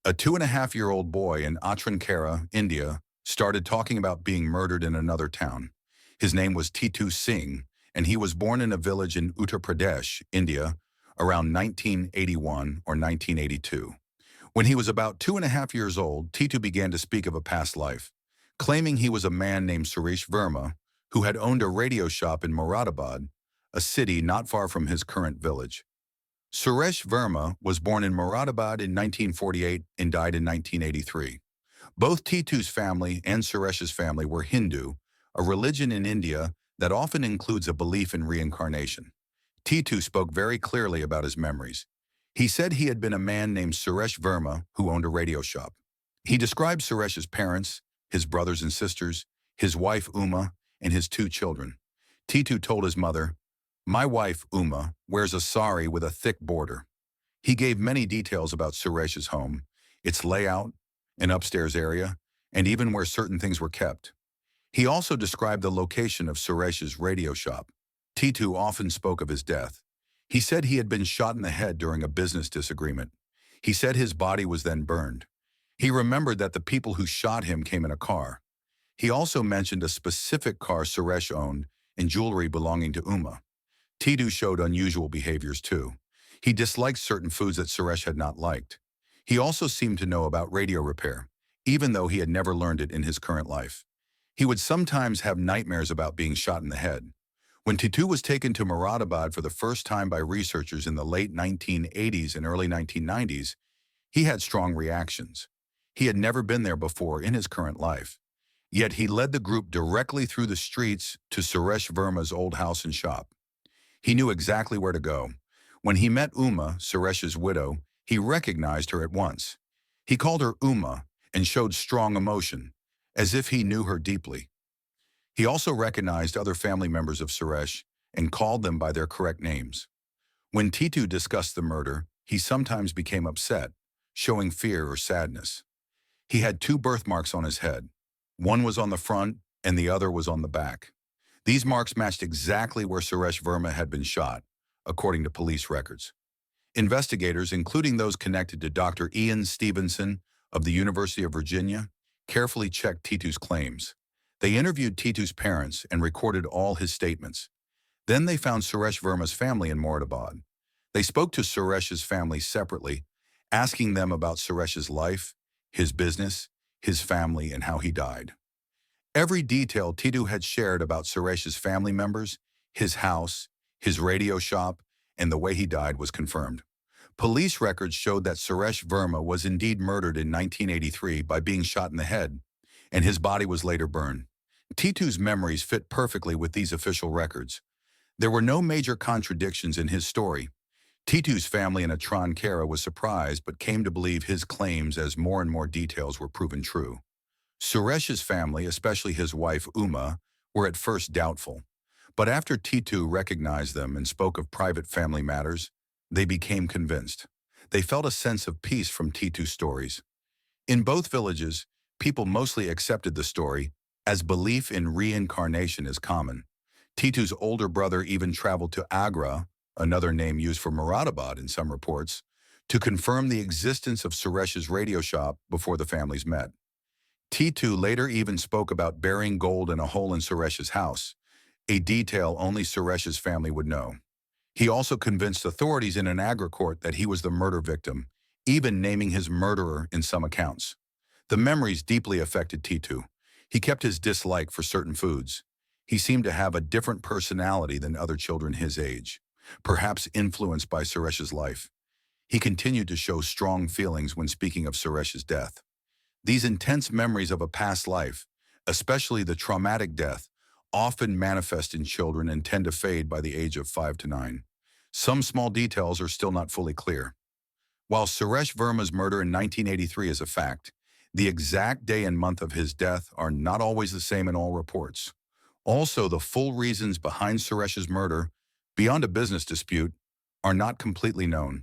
A 2.5-year-old boy in Atrankara, India, started talking about being murdered in another town. His name was Tıtu Singh, and he was born in a village in Uttar Pradesh, India, around 1981 or 1982. When he was about 2.5 years old, Tıtu began to speak of a past life, claiming he was a man named Suresh Verma, who had owned a radio shop in Moradabad, a city not far from his current village. Suresh Verma was born in Moradabad in 1948 and died in 1983. Both Titu's family and Suresh's family were Hindu, a religion in India that often includes a belief in reincarnation. Titu spoke very clearly about his memories. He said he had been a man named Suresh Verma who owned a radio shop. He described Suresh's parents, his brothers and sisters, his wife Uma, and his 2 children. Titu told his mother, "My wife, Uma, wears a sari with a thick border." He gave many details about Suresh's home, its layout, an upstairs area, and even where certain things were kept. He also described the location of Suresh's radio shop. Titu often spoke of his death. He said he had been shot in the head during a business disagreement. He said his body was then burned. He remembered that the people who shot him came in a car. He also mentioned a specific car Suresh owned and jewelry belonging to Uma. Titu showed unusual behaviors too. He disliked certain foods that Suresh had not liked. He also seemed to know about radio repair, even though he had never learned it in his current life. He would sometimes have nightmares about being shot in the head. When Titu was taken to Moradabad for the first time by researchers in the late 1980s and early 1990s, he had strong reactions. He had never been there before in his current life. Yet he led the group directly through the streets to Suresh Verma's old house and shop. He knew exactly where to go. When he met Uma, Suresh's widow, he recognized her at once. He called her Uma and showed strong emotion, as if he knew her deeply. He also recognized other family members of Suresh and called them by their correct names. When Titu discussed the murder, he sometimes became upset, showing fear or sadness. He had 2 birthmarks on his head. One was on the front and the other was on the back. These marks matched exactly where Suresh Verma had been shot, according to police records. Investigators, including those connected to Dr. Ian Stevenson of the University of Virginia, carefully checked Titu's claims. They interviewed Titu's parents and recorded all his statements. Then they found Suresh Verma's family in Moradabad. They spoke to Suresh's family separately, asking them about Suresh's life, his business, his family, and how he died. Every detail Titu had shared about Suresh's family members, his house, his radio shop, and the way he died was confirmed. Police records showed that Suresh Verma was indeed murdered in 1983 by being shot in the head, and his body was later burned. Titu's memories fit perfectly with these official records. There were no major contradictions in his story. Titu's family in Atrankara was surprised but came to believe his claims as more and more details were proven true. Suresh's family, especially his wife Uma, were at first doubtful. But after Titu recognized them and spoke of private family matters, they became convinced. They felt a sense of peace from Titu's stories. In both villages, people mostly accepted the story, as belief in reincarnation is common. Titu's older brother even traveled to Agra, another name used for Moradabad in some reports, to confirm the existence of Suresh's radio shop before the families met. Titu later even spoke about burying gold in a hole in Suresh's house, a detail only Suresh's family would know. He also convinced authorities in an Agra court that he was the murder victim, even naming his murderer in some accounts. The memories deeply affected Titu. He kept his dislike for certain foods. He seemed to have a different personality than other children his age, perhaps influenced by Suresh's life. He continued to show strong feelings when speaking of Suresh's death. These intense memories of a past life, especially the traumatic death, often manifest in children and tend to fade by the age of 5 to 9. Some small details are still not fully clear. While Suresh Verma's murder in 1983 is a fact, the exact day and month of his death are not always the same in all reports. Also, the full reasons behind Suresh's murder, beyond a business dispute, are not completely known.